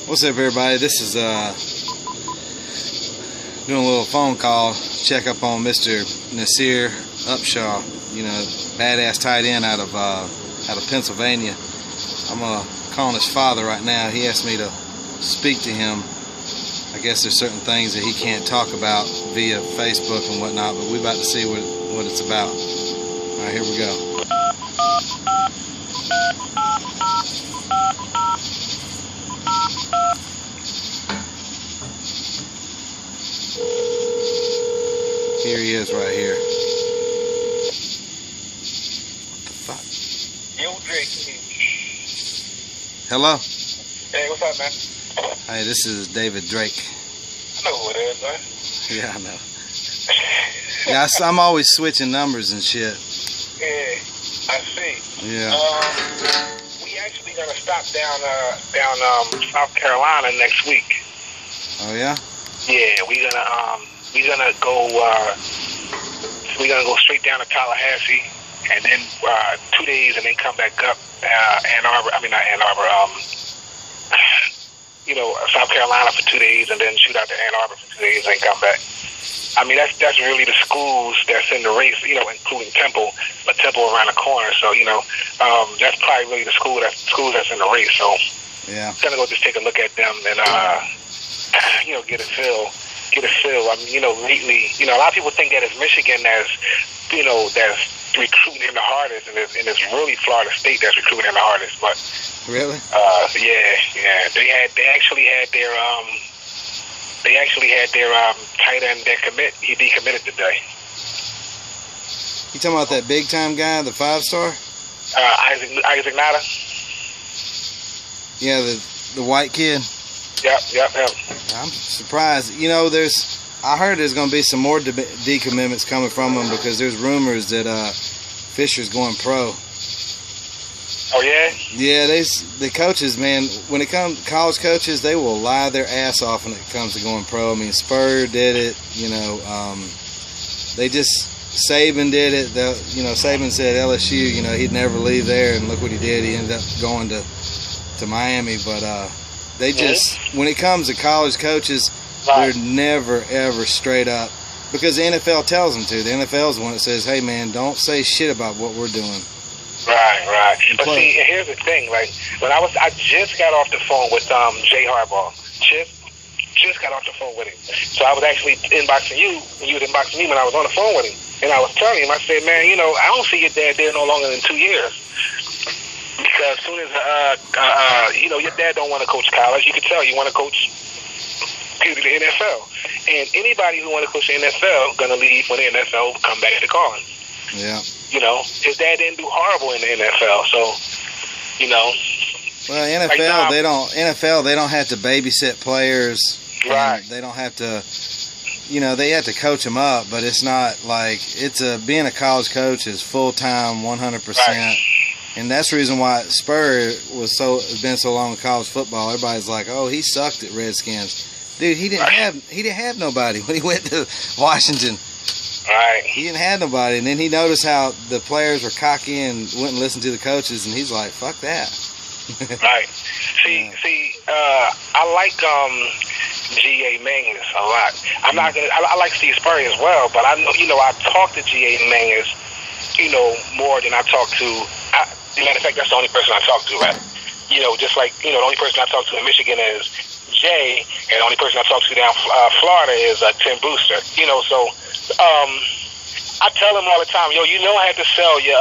What's up, everybody? This is doing a little phone call, check up on Mr. Nasir Upshaw, badass tight end out of Pennsylvania. I'm calling his father right now. He asked me to speak to him. I guess there's certain things that he can't talk about via Facebook and whatnot, but we're about to see what it's about. All right, here we go. Here he is right here. What the fuck? Yo, Drake. Hello? Hey, what's up, man? Hey, this is David Drake. I know who it is, man. Yeah, I know. Yeah, I'm always switching numbers and shit. Yeah, I see. Yeah. We actually gonna stop down South Carolina next week. Oh yeah? Yeah, we're gonna go straight down to Tallahassee, and then 2 days, and then come back up South Carolina for 2 days, and then shoot out to Ann Arbor for 2 days, and come back. I mean, that's really the schools that's in the race, including Temple, but Temple around the corner. So, that's probably really the schools that's in the race. So, yeah, I'm gonna go just take a look at them and get a feel. I mean, lately, a lot of people think that it's Michigan that's recruiting in the hardest, and it's really Florida State that's recruiting in the hardest. But really, yeah, they actually had their tight end that he decommitted today. You talking about that big time guy, the 5-star? Isaac Nada. Yeah, the white kid. Yep. I'm surprised. I heard there's going to be some more decommitments coming from him because there's rumors that Fisher's going pro. Oh yeah? Yeah, the coaches, man, when it comes college coaches, they will lie their ass off when it comes to going pro. I mean, Spur did it, Saban did it. Saban said LSU, he'd never leave there, and look what he did. He ended up going to Miami, but they just, when it comes to college coaches, they're never, ever straight up because the NFL tells them to. The NFL is the one that says, hey, man, don't say shit about what we're doing. Right. But see, here's the thing. Like, I just got off the phone with Jay Harbaugh. Just got off the phone with him. So I was actually inboxing you, and you was inboxing me when I was on the phone with him. And I was telling him, I said, man, I don't see your dad there no longer than 2 years. Because as soon as, your dad don't want to coach college, you can tell you want to coach the NFL. And anybody who want to coach the NFL going to leave when the NFL come back to calling. Yeah. His dad didn't do horrible in the NFL, so, Well, NFL, they don't have to babysit players. Right. They don't have to, they have to coach them up, but it's not like, being a college coach is full-time, 100%. Right. And that's the reason why Spur has been so long in college football. Everybody's like, oh, he sucked at Redskins. Dude, he didn't have nobody when he went to Washington. Right. He didn't have nobody, and then he noticed how the players were cocky and wouldn't listen to the coaches, and he's like, "Fuck that." Right. See, I like G.A. Mangus a lot. I'm not gonna. I like Steve Spurrier as well, but I know, I talk to G.A. Mangus, more than I talk to. Matter of fact, that's the only person I talk to, right? Just like the only person I talk to in Michigan is Jay, and the only person I talk to down Florida is Tim Brewster. So. I tell him all the time, you don't have to sell your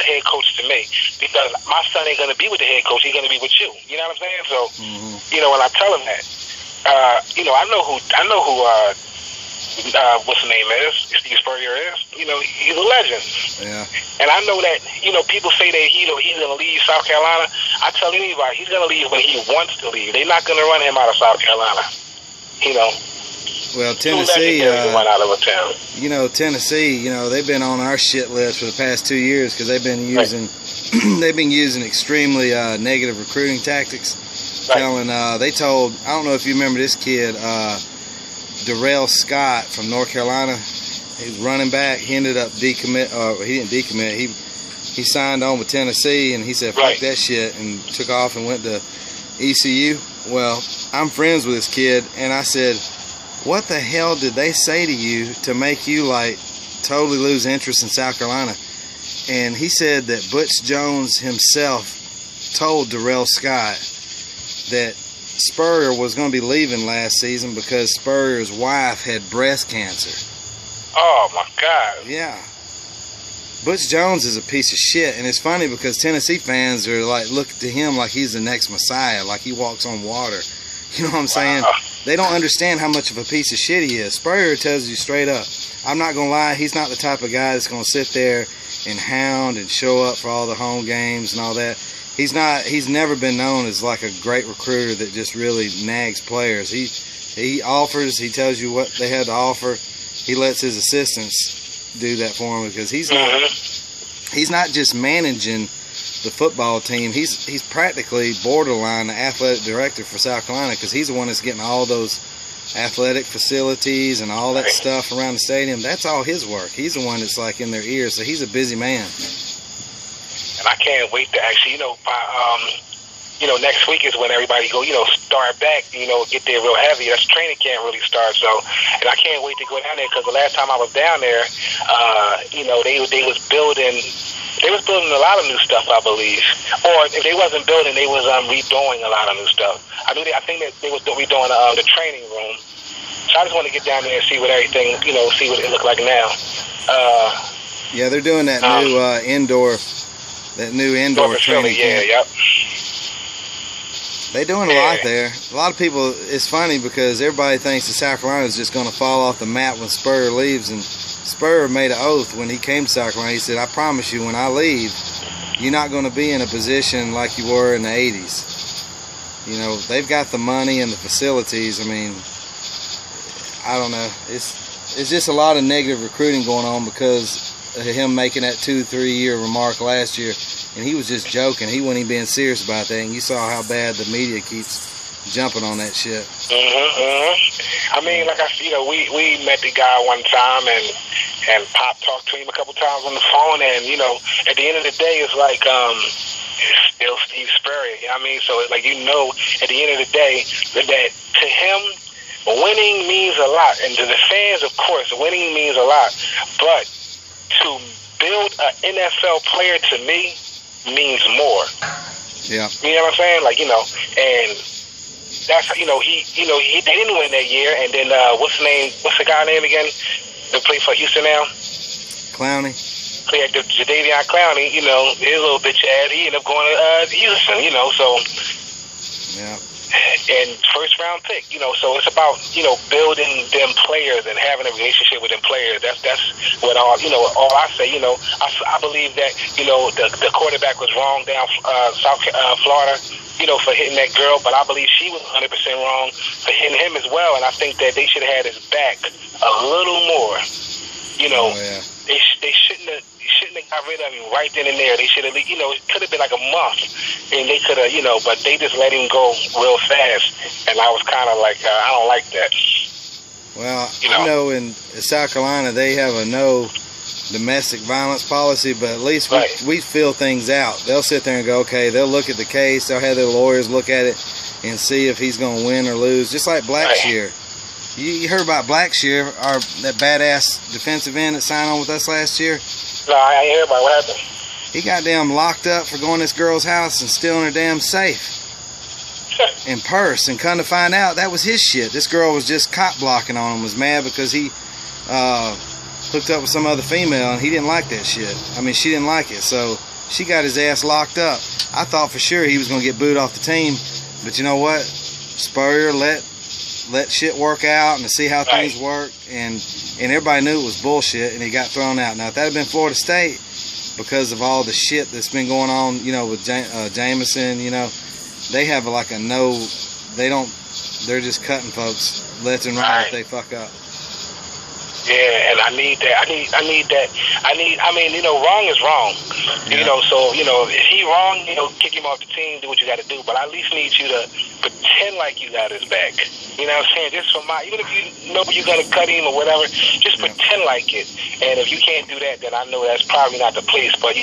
head coach to me because my son ain't gonna be with the head coach. He's gonna be with you. You know what I'm saying? So, when I tell him that, I know who what's his name is, Steve Spurrier is. He's a legend. Yeah. And I know that people say that he's gonna leave South Carolina. I tell anybody he's gonna leave when he wants to leave. They're not gonna run him out of South Carolina. Well, Tennessee, Tennessee, they've been on our shit list for the past 2 years because they've been using, extremely negative recruiting tactics. Right. They told, I don't know if you remember this kid, Darrell Scott from North Carolina. He was running back. He ended up he didn't decommit. He signed on with Tennessee, and he said, "Fuck that shit," and took off and went to ECU? Well, I'm friends with this kid, and I said, what the hell did they say to you to make you, like, totally lose interest in South Carolina? And he said that Butch Jones himself told Darrell Scott that Spurrier was going to be leaving last season because Spurrier's wife had breast cancer. Oh, my God. Yeah. Butch Jones is a piece of shit, and it's funny because Tennessee fans are like, look to him like he's the next Messiah, like he walks on water. You know what I'm saying? Wow. They don't understand how much of a piece of shit he is. Spurrier tells you straight up, I'm not going to lie, he's not the type of guy that's going to sit there and hound and show up for all the home games and all that. He's never been known as like a great recruiter that just really nags players. He offers, he tells you what they had to offer. He lets his assistants do that for him because he's not just managing the football team. He's practically borderline the athletic director for South Carolina because he's the one that's getting all those athletic facilities and all that stuff around the stadium. That's all his work. He's the one that's like in their ears, so he's a busy man. And I can't wait to actually, next week is when everybody go, start back, get there real heavy. That's training camp really starts. So, and I can't wait to go down there because the last time I was down there, they was building a lot of new stuff, I believe. Or if they wasn't building, they was redoing a lot of new stuff. I think that they was redoing the training room. So I just want to get down there and see what everything, see what it look like now. Yeah, they're doing that new indoor facility. training Yeah, camp. yep. They're doing a lot there. A lot of people, it's funny because everybody thinks that South Carolina is just going to fall off the map when Spurrier leaves. And Spurrier made an oath when he came to South Carolina. He said, I promise you, when I leave, you're not going to be in a position like you were in the 80s. They've got the money and the facilities. I mean, I don't know. It's just a lot of negative recruiting going on because of him making that 2-3 year remark last year. And he was just joking. He wasn't even being serious about that. And you saw how bad the media keeps jumping on that shit. I mean, like we met the guy one time, and Pop talked to him a couple times on the phone. And at the end of the day, it's like it's still Steve Spurrier. You know what I mean? So it's like at the end of the day, that to him, winning means a lot, and to the fans, of course, winning means a lot. But to build an NFL player to me means more. Yeah. You know what I'm saying? And that's they didn't win that year. And then what's the guy name again? That plays for Houston now? Clowney. Yeah, Jadeveon Clowney. His little bitch ass. He ended up going to Houston. So. Yeah. And first round pick, so it's about, building them players and having a relationship with them players. That's what all I say, I believe that, the quarterback was wrong down South Florida, for hitting that girl, but I believe she was 100% wrong for hitting him as well. And I think that they should have had his back a little more, Oh, yeah. They shouldn't have got rid of him right then and there. They should have, it could have been like a month, and they could have, but they just let him go real fast, and I was kind of like, I don't like that. Well, I know in South Carolina they have a no domestic violence policy, but at least we feel things out. They'll sit there and go, okay, they'll look at the case, they'll have their lawyers look at it and see if he's going to win or lose, just like Blackshear. Right. You heard about Blackshear, that badass defensive end that signed on with us last year? No, I ain't heard about what happened. He got damn locked up for going to this girl's house and stealing her damn safe and purse. And come to find out, that was his shit. This girl was just cop blocking on him, was mad because he hooked up with some other female and he didn't like that shit. I mean, she didn't like it. So she got his ass locked up. I thought for sure he was going to get booed off the team. But you know what? Spurrier let shit work out and to see how things work, and everybody knew it was bullshit, and he got thrown out. Now, if that had been Florida State, because of all the shit that's been going on, with Jameson, they have like a no, they're just cutting folks left and right if they fuck up. Yeah, and I need that. Wrong is wrong. Yeah. So, if he wrong, kick him off the team, do what you got to do. But I at least need you to pretend like you got his back. You know what I'm saying? Just for even if you know you're gonna cut him or whatever, just pretend like it. And if you can't do that, then I know that's probably not the place. But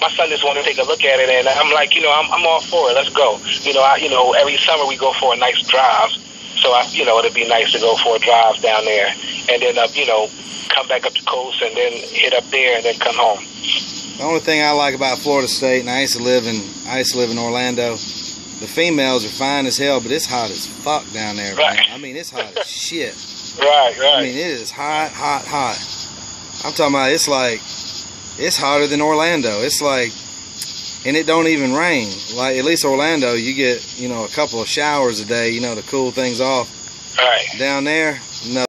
my son just wanted to take a look at it, and I'm like, I'm all for it. Let's go. Every summer we go for a nice drive. So it'd be nice to go for a drive down there, and then come back up the coast, and then hit up there, and then come home. The only thing I like about Florida State, and I used to live in Orlando. The females are fine as hell, but it's hot as fuck down there. Right. Man. I mean, it's hot as shit. Right. I mean, it is hot. I'm talking about it's hotter than Orlando. It's like, and it don't even rain. Like, at least Orlando, you get, a couple of showers a day, to cool things off. Right. Down there, no.